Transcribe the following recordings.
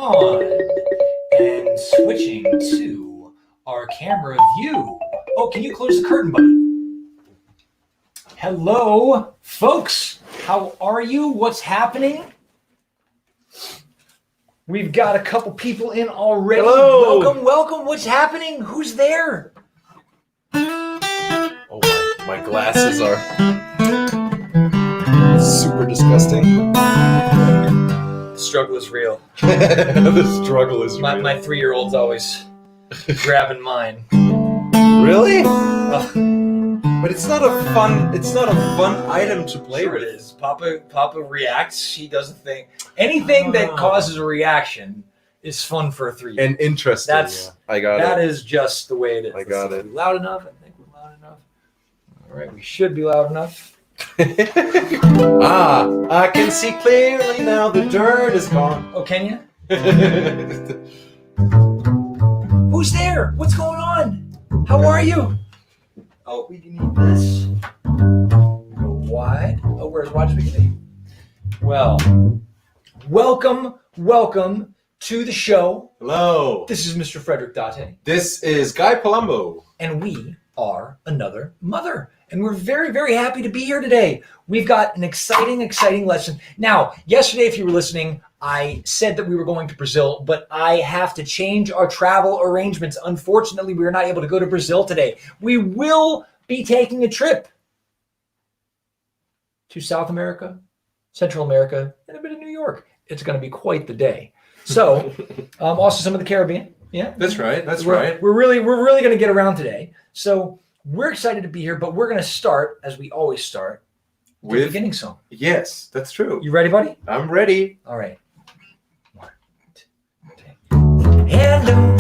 on. And switching to our camera view. Oh, can you close the curtain, buddy? Hello, folks. How are you? What's happening? We've got a couple people in already. Hello. Welcome. What's happening? Who's there? Oh, my glasses are super disgusting. The struggle is real. The struggle is real. My 3-year-old's always grabbing mine. Really? Ugh. But it's not a fun item to play Sure with. it is. Papa reacts. She does a thing. Anything that causes a reaction is fun for a 3-year-old. And interesting. I got it. That is just the way it is. I got Let's see. it. Loud enough? I think we're loud enough. All right, we should be loud enough. I can see clearly now the dirt is gone. Oh, can you? Who's there? What's going on? How are you? Oh, we need this. Go wide. Oh, where's watch me? Well, welcome to the show. Hello. This is Mr. Frederick Date. This is Guy Palumbo. And we are Another Mother. And we're very, very happy to be here today. We've got an exciting lesson. Now, yesterday, if you were listening, I said that we were going to Brazil, but I have to change our travel arrangements. Unfortunately, we are not able to go to Brazil today. We will be taking a trip to South America, Central America, and a bit of New York. It's going to be quite the day. So, also some of the Caribbean. Yeah, That's right. We're really going to get around today. So we're excited to be here, but we're going to start, as we always start, with the beginning song. Yes, that's true. You ready, buddy? I'm ready. All right. 1, 2, 3. Hello.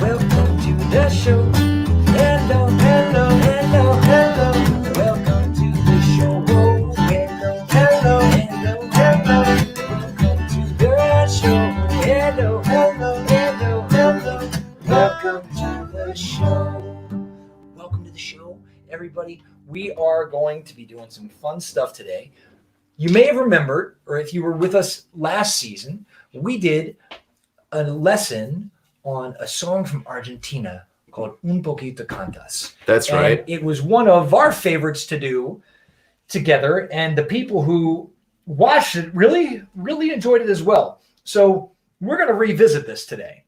Welcome to the show. Hello. Welcome to the show. Hello. Welcome to the show. Hello. Welcome to the show. Welcome to the show, everybody. We are going to be doing some fun stuff today. You may have remembered, or if you were with us last season, we did a lesson on a song from Argentina called Un Poquito Cantas. That's right. It was one of our favorites to do together, and the people who watched it really enjoyed it as well. So we're going to revisit this today.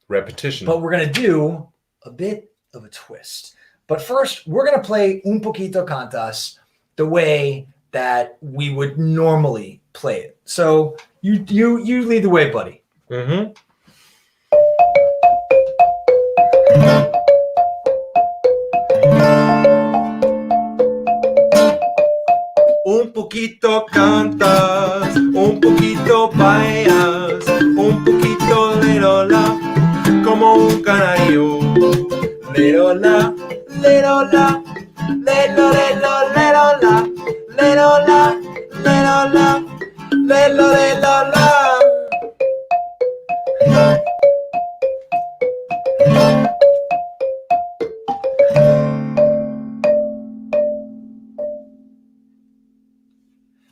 Repetition. But we're going to do a bit of a twist. But first, we're going to play Un Poquito Cantas the way that we would normally play it. So you lead the way, buddy. Mm-hmm. Un poquito cantas, un poquito bailas, un poquito lerola, como un canario. Lerola, lerola, lero, lero, lerola, lerola, lerola, lero, lerola.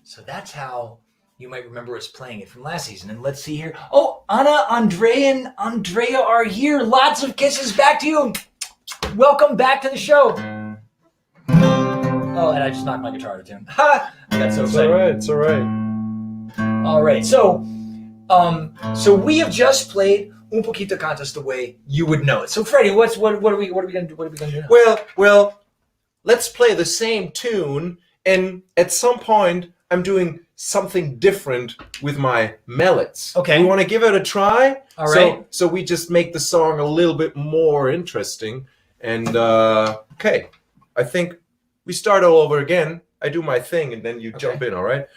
So that's how you might remember us playing it from last season. And let's see here. Oh, Anna, Andrea, and Andrea are here. Lots of kisses back to you. Welcome back to the show. Oh, and I just knocked my guitar out of tune. Ha! I got so excited. It's all right. All right. So we have just played Un Poquito Cantas the way you would know it. So Freddie, what are we gonna do? What are we gonna do now? Well, let's play the same tune, and at some point I'm doing something different with my mallets. Okay. You want to give it a try? All right. So we just make the song a little bit more interesting. And okay, I think we start all over again. I do my thing, and then you jump in. All right.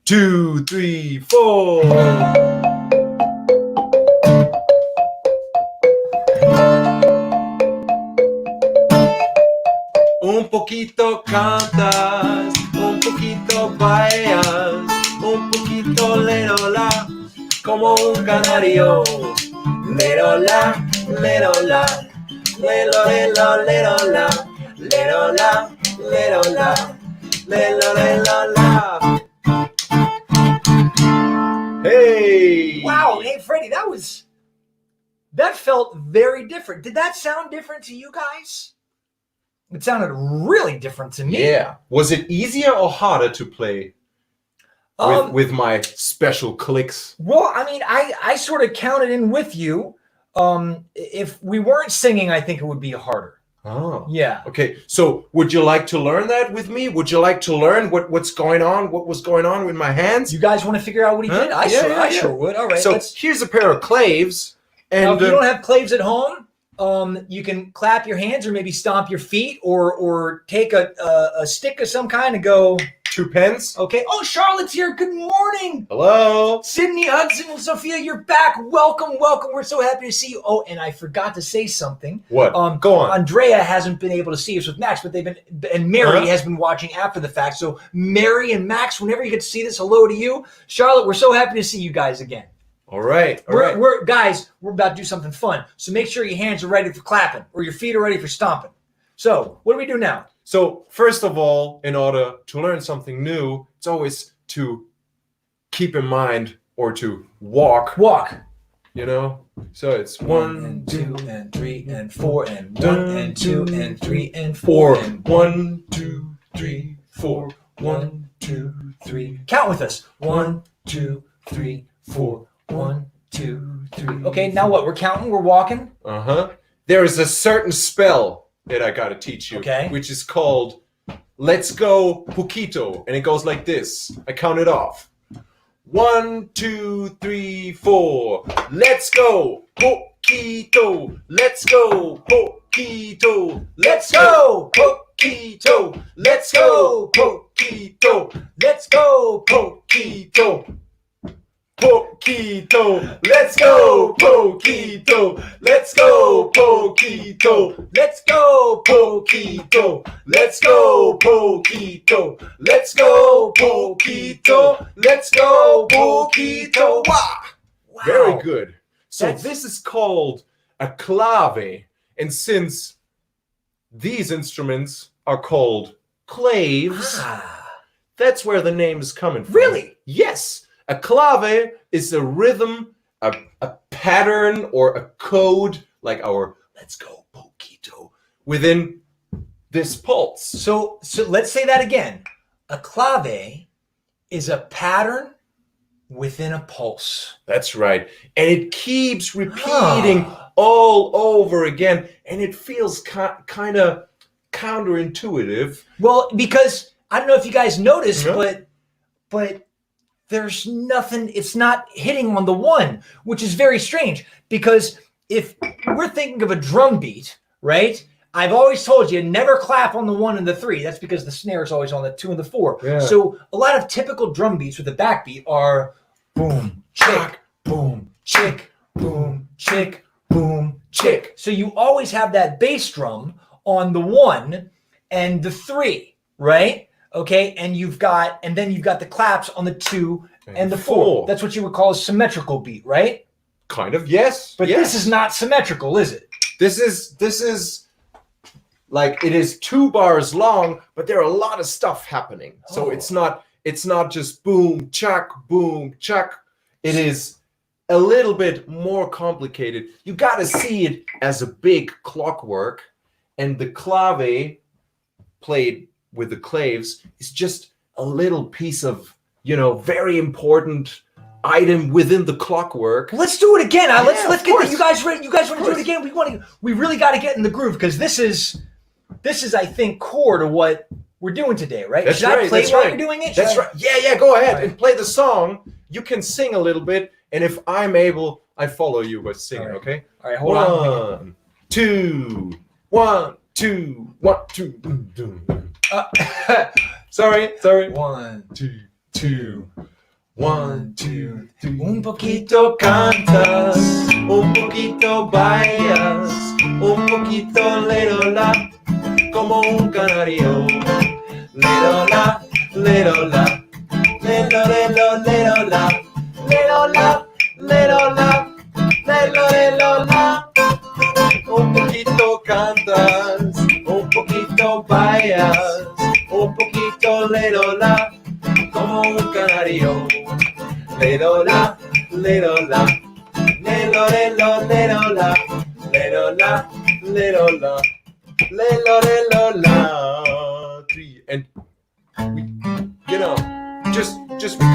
2, 3, 4. Un poquito cantas, un poquito bailas, un poquito lerola, como un canario. Lerola, lerola, lero, lero, lerola, lerola, lerola, lero, lerola. Hey! already. That felt very different. Did that sound different to you guys? It sounded really different to me. Yeah. Was it easier or harder to play with my special clicks? Well, I mean, I sort of counted in with you. If we weren't singing, I think it would be harder. Oh. Yeah. Okay. So would you like to learn that with me? Would you like to learn what's going on? What was going on with my hands? You guys want to figure out what he did? I sure would. All right. So here's a pair of claves. And now, if you don't have claves at home, you can clap your hands or maybe stomp your feet or take a stick of some kind and go. 2 pence. Okay. Oh, Charlotte's here. Good morning. Hello. Sydney, Hudson, and Sophia, you're back. Welcome. We're so happy to see you. Oh, and I forgot to say something. What? Go on. Andrea hasn't been able to see us with Max, but and Mary has been watching after the fact. So Mary and Max, whenever you get to see this, hello to you. Charlotte, we're so happy to see you guys again. All right. We're guys, we're about to do something fun. So make sure your hands are ready for clapping or your feet are ready for stomping. So what do we do now? So first of all, in order to learn something new, it's always to keep in mind or to walk. You know? So it's 1 and 2 and 3 and 4 and 1 and 2 and 3 and 4 and 1, 2, 3, 4. 1, 2, 3. Count with us. 1, 2, 3, 4. 1, 2, 3. Okay, now what? We're counting, we're walking. There is a certain spell that I gotta teach you, which is called "Let's Go Poquito," and it goes like this. I count it off. 1, 2, 3, 4. Let's go Poquito. Let's go Poquito. Let's go Poquito. Let's go Poquito. Let's go Poquito. Poquito, let's go, Poquito, let's go, Poquito, let's go, Poquito, let's go, Poquito, let's go, Poquito, let's go, Poquito. Wow. Very good. So this is called a clave, and since these instruments are called claves, that's where the name is coming from. Really? Yes. A clave is a rhythm, a pattern, or a code, like our "Let's Go Poquito," within this pulse. So let's say that again. A clave is a pattern within a pulse. That's right. And it keeps repeating all over again, and it feels kind of counterintuitive. Well, because I don't know if you guys noticed, but there's nothing, it's not hitting on the 1, which is very strange because if we're thinking of a drum beat, right? I've always told you, never clap on the 1 and the 3. That's because the snare is always on the 2 and the 4. Yeah. So a lot of typical drum beats with the backbeat are boom, chick, boom, chick, boom, chick, boom, chick. So you always have that bass drum on the 1 and the 3, right? Okay, and then you've got the claps on the 2 and the 4. That's what you would call a symmetrical beat, right? Kind of, yes. But this is not symmetrical, is it? This is like, it is 2 bars long, but there are a lot of stuff happening. So it's not just boom, chuck, boom, chuck. It is a little bit more complicated. You got to see it as a big clockwork, and the clave played with the claves is just a little piece of, very important item within the clockwork. Let's do it again. Let's get it. You guys ready? You guys want to do it again? We really got to get in the groove because this is I think core to what we're doing today, right? That's Should right. I play That's while right. you're doing it? That's right. Yeah. Go ahead and play the song. You can sing a little bit, and if I'm able, I follow you by singing. All right. Okay. All right. Hold on. 1, 2, 1, 2, 1, 2. Sorry. 1, 2, 1, 2, 3. Un poquito cantas, un poquito bailas, un poquito lerola, como un canario. Lerola, lerola, lerola, lerola, lerola, lerola, lerola. Un poquito cantas, un poquito bailas, un poquito lerola, como un canario. Lerola, lerola, lo, le, lo, la, le, lo, la, le, lo, la, le, lo, la. 3 and we, you know, just we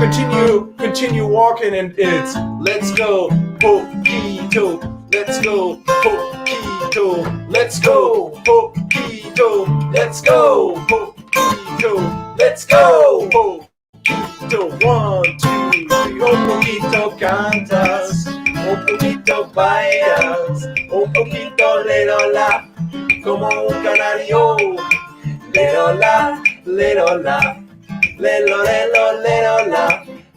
continue walking, and it's let's go Poquito, let's go Poquito, let's go Poquito, let's go Poquito, let's go Poquito. 1, 2, 3. Un poquito cantas, un poquito bailas, un poquito le do la, como un canario. Le do la, le do la, le lo, le lo, le do la,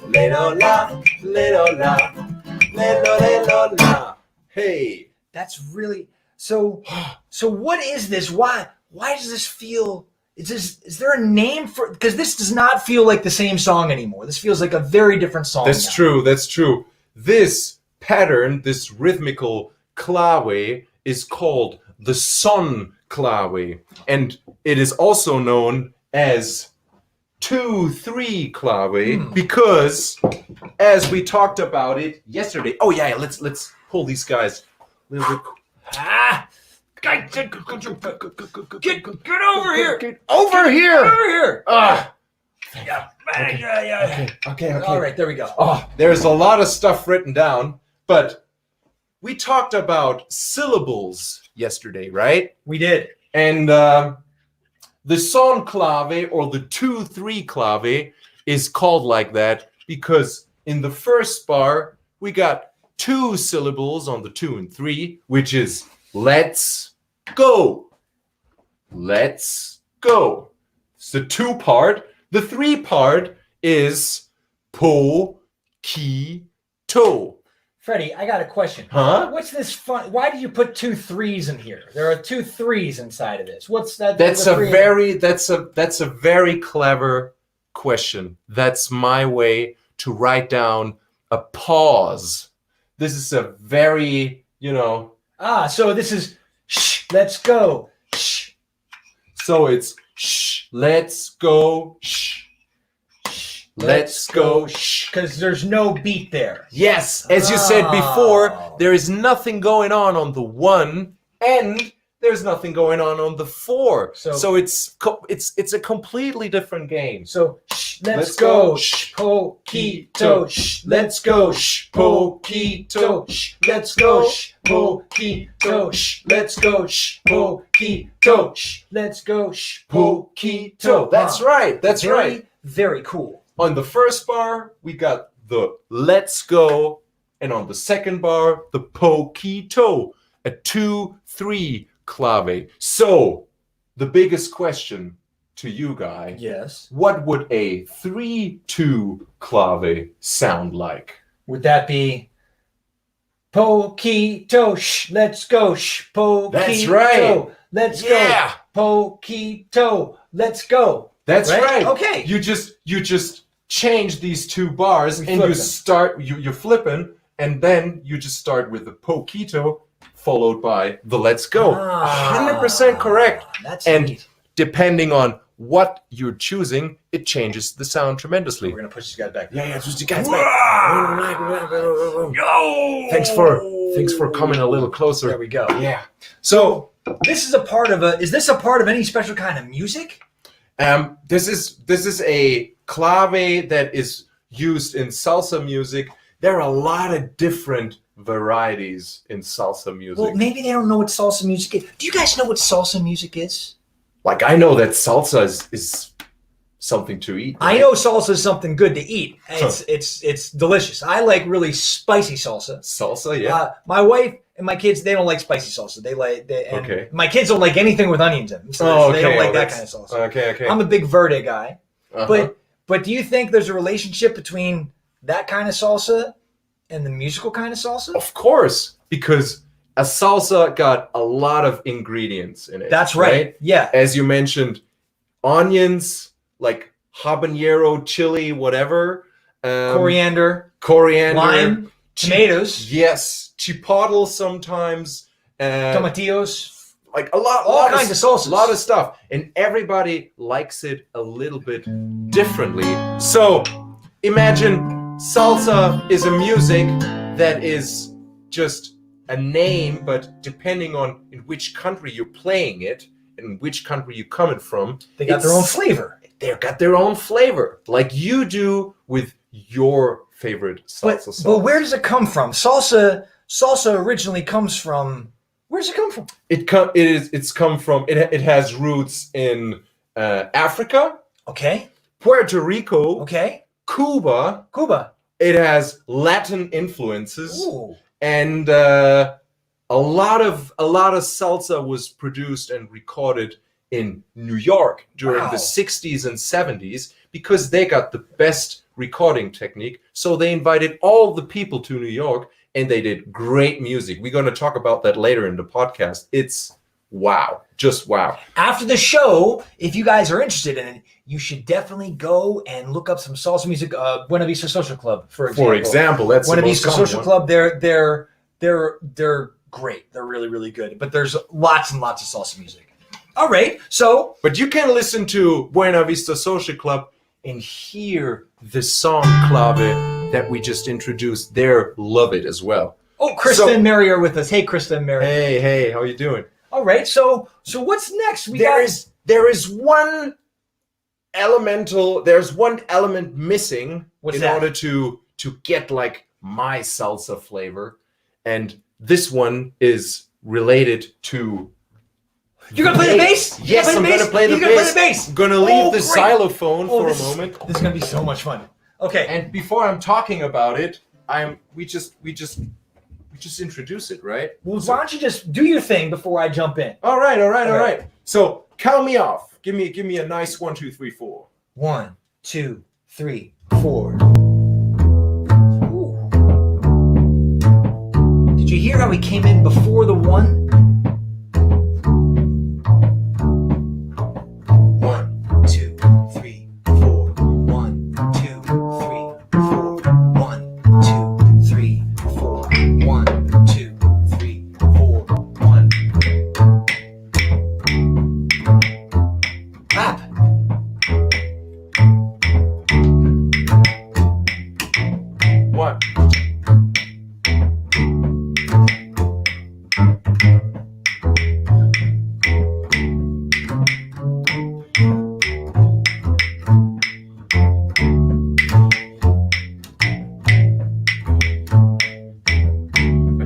le do la, le do la, le lo, le lo, la. Hey, That's really so. So what is this? Why does this feel? Is there a name for? Because this does not feel like the same song anymore. This feels like a very different song. that's now. true. That's true. This pattern, this rhythmical clave, is called the son clave, and it is also known as 2-3 clave because, as we talked about it yesterday. Oh yeah, let's pull these guys a little bit. Get over here! Get over here! Get over here! Ah. Yeah. Okay. All right, there we go. Oh, there's a lot of stuff written down, but we talked about syllables yesterday, right? We did. And the son clave, or the 2-3 clave, is called like that because in the first bar we got 2 syllables on the 2 and 3, which is let's go. Let's go. It's the 2 part. The 3 part is Poquito. Freddie, I got a question. Huh? What's this fun? Why did you put 2 3s in here? There are 2 3s inside of this. What's that? That's a very clever question. That's my way to write down a pause. This is a very, So this is shh, let's go. Shh. So it's shh, let's go, shh. Let's go, shh. Because there's no beat there. Yes, as you said before, there is nothing going on the 1, and there's nothing going on the 4. So it's a completely different game. So shh, let's go, shh, Poquito, shh, let's go, shh, Poquito, shh, let's go, shh, Poquito, shh, let's go, shh, Poquito, shh, let's go, shh, Poquito. That's right. That's right. Very cool. On the first bar, we got the let's go, and on the second bar, the Poquito, a 2-3 clave. So, the biggest question to you, Guy. Yes. What would a 3-2 clave sound like? Would that be Poquito, shh, let's go, shh, Poquito. That's right. Let's go, Poquito, let's go. That's right. Okay. You just change these 2 bars, and flip you them. start. You're flipping, and then you just start with the Poquito, followed by the let's go. 100% correct. That's And neat. depending on what you're choosing, it changes the sound tremendously. We're gonna push these guys back. Yeah, push the guys back. Yo! Thanks for coming a little closer. There we go. Yeah. So this is a part of is this a part of any special kind of music? This is a clave that is used in salsa music. There are a lot of different varieties in salsa music. Well, maybe they don't know what salsa music is. Do you guys know what salsa music is? Like, I know that salsa is something to eat. Right? I know salsa is something good to eat. It's delicious. I like really spicy salsa. Salsa, yeah. My wife and my kids, they don't like spicy salsa. Okay. My kids don't like anything with onions in them. So they don't like that kind of salsa. Okay. I'm a big verde guy. Uh-huh. But do you think there's a relationship between that kind of salsa and the musical kind of salsa? Of course, because a salsa got a lot of ingredients in it. That's right. Yeah. As you mentioned, onions, like habanero, chili, whatever. Coriander. Chi- Lime. Tomatoes. Yes. Chipotle sometimes. Tomatillos. Like all kinds of sauces. A lot of stuff. And everybody likes it a little bit differently. So imagine salsa is a music that is just a name, but depending on in which country you're playing it and which country you're coming from, They got their own flavor. They've got their own flavor, like you do with your favorite salsa song. But where does it come from? Salsa originally comes from. Where does it come from? It has roots in Africa, Okay. Puerto Rico, Okay. Cuba. It has Latin influences, Ooh. and a lot of salsa was produced and recorded in New York during Wow. the 60s and 70s because they got the best recording technique. So they invited all the people to New York, and they did great music. We're going to talk about that later in the podcast. It's wow, just wow. After the show, if you guys are interested in it, you should definitely go and look up some salsa music. Buena Vista Social Club, for example. That's Buena the most Vista common Social one. Club. They're great. They're really, really good. But there's lots and lots of salsa music. All right, so But you can listen to Buena Vista Social Club and hear the song Clave that we just introduced. They're love it as well. Krista and Mary are with us. Hey, Krista and Mary. Hey, how you doing? All right, so what's next? There's one element missing What's that? order to get like my salsa flavor, and this one is related to. You're gonna play the bass? Yes, I'm gonna play the You're gonna play the bass. I'm gonna leave the great. xylophone for a this- moment. This is gonna be so much fun. Okay. And before I'm talking about it, we just introduce it, right? Well, why don't you just do your thing before I jump in? All right. So count me off. Give me a nice 1, 2, 3, 4. 1, 2, 3, 4. Ooh. Did you hear how we came in before the 1? 1, 2, 3, 4. 1, 2, 3, 4. 1, 2, 3, 4. 1, 2, 3, 4. 1. Clap. One.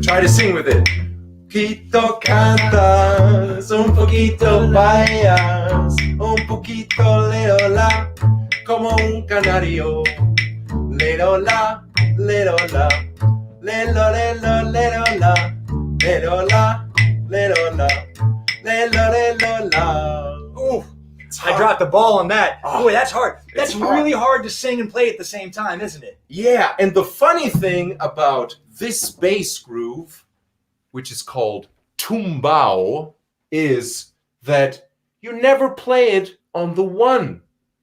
Try to sing with it. Poquito cantas, un poquito bailas, un poquito leola, como un canario. Leola, leola, lelo, lelo, leola, leola, leola, lelo, leola. Ooh, I dropped the ball on that. Oh, Boy, that's hard. That's hard. really hard to sing and play at the same time, isn't it? Yeah, and the funny thing about this bass groove, which is called tumbao, is that you never play it on the 1.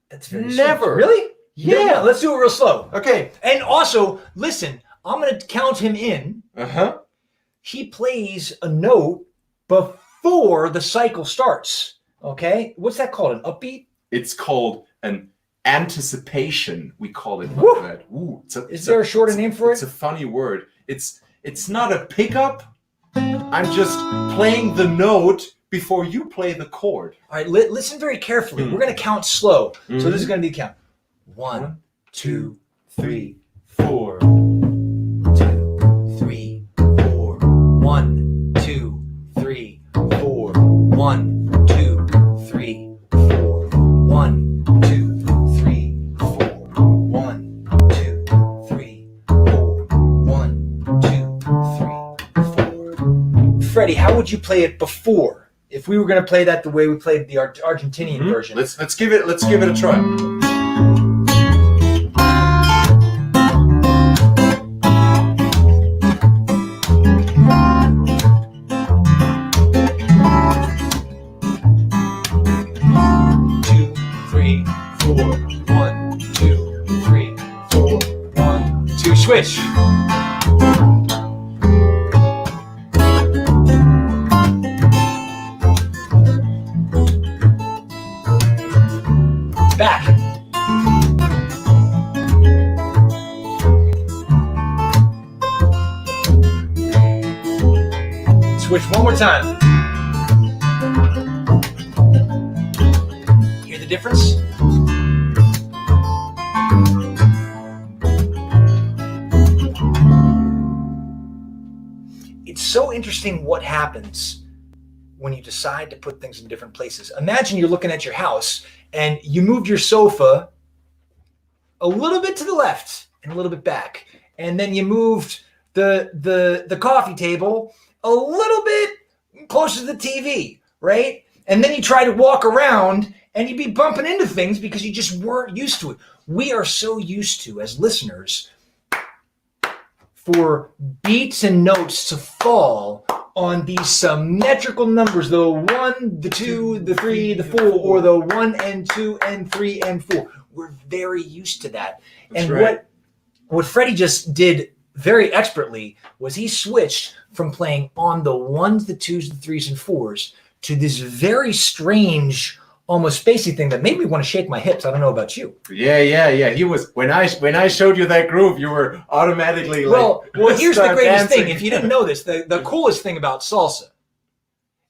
That's very Never. strange. Really? Yeah. Let's do it real slow. Okay. And also, listen, I'm going to count him in. Uh-huh. He plays a note before the cycle starts. Okay? What's that called? An upbeat? It's called an anticipation. We call it Woo. like that. Ooh, Is there a shorter name for It's it? a funny word. It's not a pickup. I'm just playing the note before you play the chord. All right, listen very carefully. We're going to count slow. So this is going to be count. 1, 2, 3, 4. 2, 3, 4. 1, 2, 3, 4. 1, 2, 3, 4. 1, 2, 3, 4. 1, 2, 3, 4. 1, 2, 3, 4. Freddie, how would you play it before? If we were going to play that the way we played the Argentinian version. Let's give it a try. Switch. Back. switch one more time. Hear the difference? It's so interesting what happens when you decide to put things in different places. Imagine you're looking at your house and you moved your sofa a little bit to the left and a little bit back. And then you moved the coffee table a little bit closer to the TV, right? And then you try to walk around and you'd be bumping into things because you just weren't used to it. We are so used to, as listeners, for beats and notes to fall on these symmetrical numbers, the 1, the 2, the 3, the 4, or the 1 and 2 and 3 and 4. We're very used to that. That's and right. what Freddie just did very expertly was he switched from playing on the 1s, the 2s, the 3s, and 4s to this very strange, almost spacey thing that made me want to shake my hips. I don't know about you. Yeah. He was when I showed you that groove, you were automatically Well, here's the start greatest dancing. thing. If you didn't know this, the coolest thing about salsa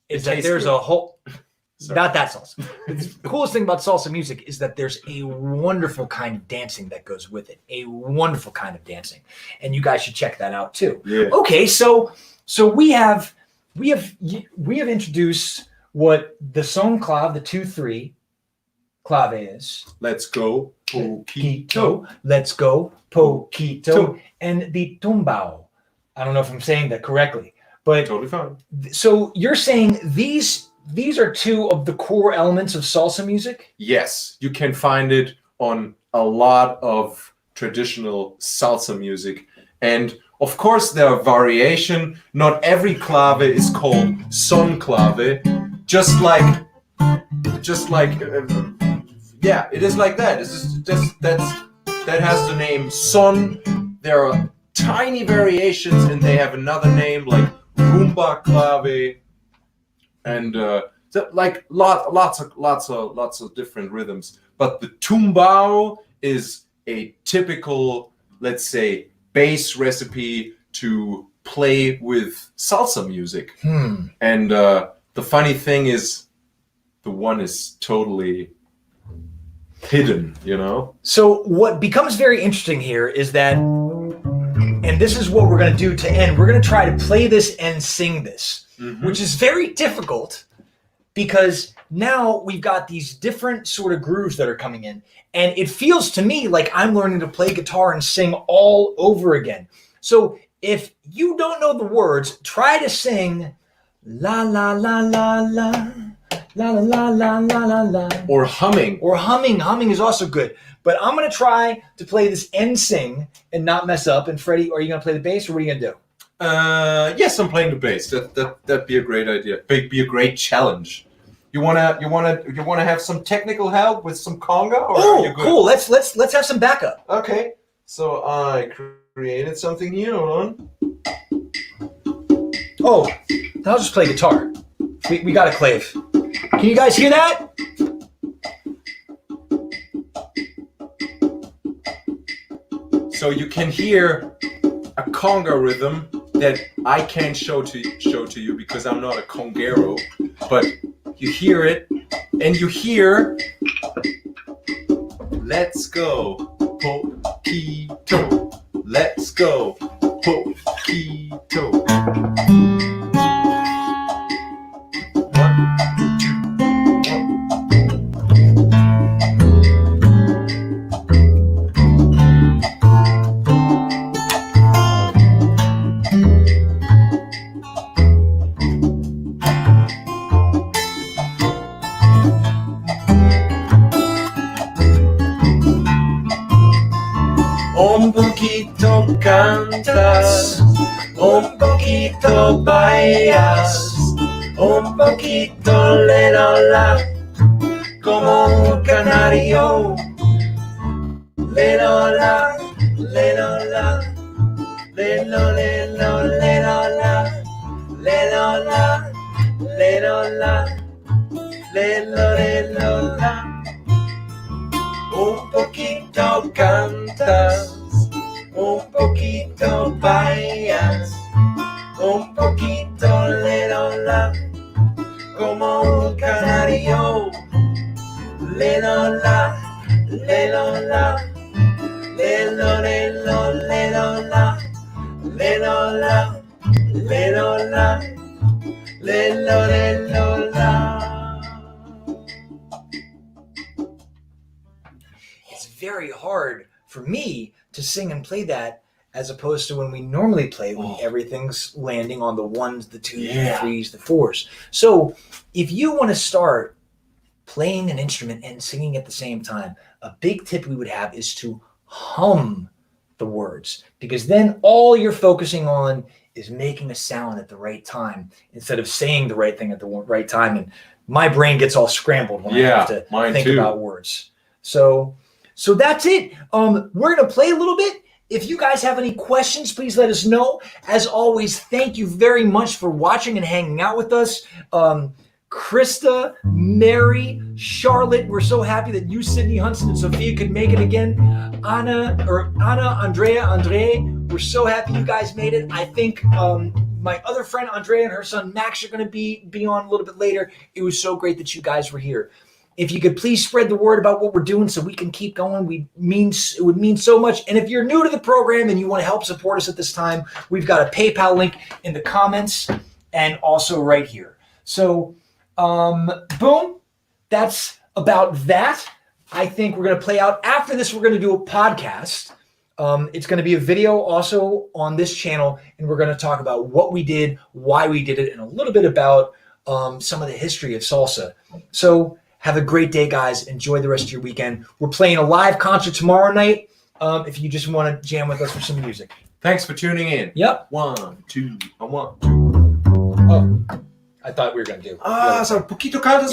is that there's good. a whole. Sorry. Not that salsa. The coolest thing about salsa music is that there's a wonderful kind of dancing that goes with it. A wonderful kind of dancing, and you guys should check that out too. Yeah. Okay, so we have introduced what the son clave, the 2/3 clave is. Let's go, Poquito. Poquito. Let's go, Poquito, and the tumbao. I don't know if I'm saying that correctly, but Totally fine. so you're saying these are two of the core elements of salsa music? Yes, you can find it on a lot of traditional salsa music. And of course, there are variation. Not every clave is called son clave. Just like, yeah, it is like that. It's just that has the name son. There are tiny variations, and they have another name like rumba clave. And like lots of different rhythms, but the tumbao is a typical, let's say, bass recipe to play with salsa music. And the funny thing is, the one is totally hidden, you know. So what becomes very interesting here is that, and this is what we're going to do to end. We're going to try to play this and sing this. Which is very difficult because now we've got these different sort of grooves that are coming in. And it feels to me like I'm learning to play guitar and sing all over again. So if you don't know the words, try to sing la la la la la la la la la la la. Or humming. Or humming. Humming is also good. But I'm going to try to play this and sing and not mess up. And Freddie, are you going to play the bass or what are you going to do? Yes, I'm playing the bass. That'd be a great idea. Be a great challenge. You wanna have some technical help with some conga? Or are you good? Cool. Let's have some backup. Okay. So I created something here. Hold on. Oh, I'll just play guitar. We got a clave. Can you guys hear that? So you can hear a conga rhythm that I can't show to you because I'm not a congero, but you hear it, and you hear, let's go, Poquito, let's go, Poquito. 1, 2. Un poquito cantas, un poquito bailas, un poquito le la, como un canario. Le la, le la, le la, le la, le la, le la, le la, le la. Un poquito cantas, un poquito bailas, un poquito le un canario. Lelo la, lelo la, lelo lelo lelo la, lelo la, lelo la, lelo lelo la. It's very hard for me to sing and play that as opposed to when we normally play when everything's landing on the ones, the twos, the threes, the fours. So if you want to start playing an instrument and singing at the same time, a big tip we would have is to hum the words, because then all you're focusing on is making a sound at the right time instead of saying the right thing at the right time. And my brain gets all scrambled when I have to think about words. So that's it. We're going to play a little bit. If you guys have any questions, please let us know. As always, thank you very much for watching and hanging out with us. Krista, Mary, Charlotte, we're so happy that you, Sydney, Hunson, and Sophia could make it again. Anna, Andrea, Andre, we're so happy you guys made it. I think my other friend Andrea and her son Max are going to be on a little bit later. It was so great that you guys were here. If you could please spread the word about what we're doing so we can keep going, it would mean so much. And if you're new to the program and you want to help support us at this time, we've got a PayPal link in the comments and also right here. So, boom, that's about that. I think we're going to play out. After this, we're going to do a podcast. It's going to be a video also on this channel, and we're going to talk about what we did, why we did it, and a little bit about some of the history of salsa. So have a great day, guys. Enjoy the rest of your weekend. We're playing a live concert tomorrow night if you just want to jam with us for some music. Thanks for tuning in. Yep. 1, 2, 1, 2. Oh, I thought we were going to do. So Poquito Cantas.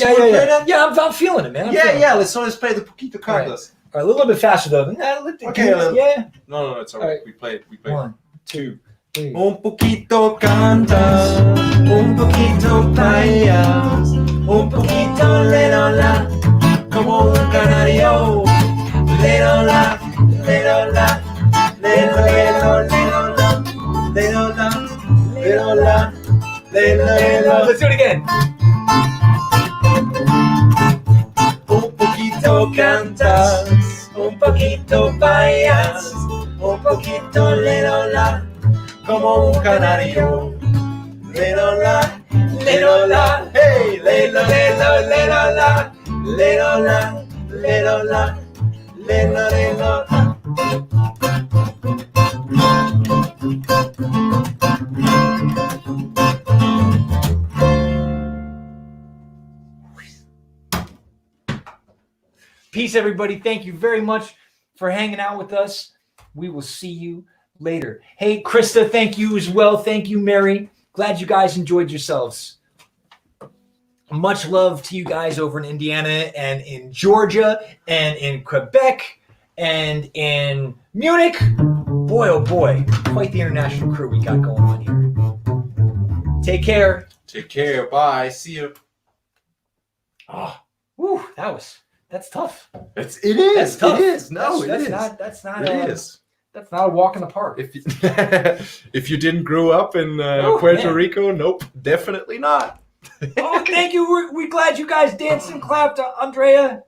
Yeah, I'm feeling it, man. Let's play the Poquito Cantas. All right, a little bit faster though. Okay. Yeah. No, it's all right. We played. 1, 2, 3. Un poquito cantas, un poquito payas, un poquito lerola, como un canario. Lerola, lerola, lerola, lerola, lerola, lerola, lerola. Let's do it again. Un poquito cantas, un poquito payas, un poquito lerola. Como un canario, lerola, lerola, hey, lerola, lerola, lerola, lerola, lerola. Peace, everybody. Thank you very much for hanging out with us. We will see you later. Hey, Krista, thank you as well. Thank you, Mary. Glad you guys enjoyed yourselves. Much love to you guys over in Indiana and in Georgia and in Quebec and in Munich. Boy, oh boy, quite the international crew we got going on here. Take care. Take care. Bye. See you. Oh, whew, that's tough. It is. That's tough. It is. No, that's, it that's is. That's not. It is. That's not a walk in the park. If you didn't grow up in Puerto Rico, nope, definitely not. Oh, thank you. We're glad you guys danced and clapped, Andrea.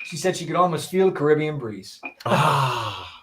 She said she could almost feel the Caribbean breeze. Ah.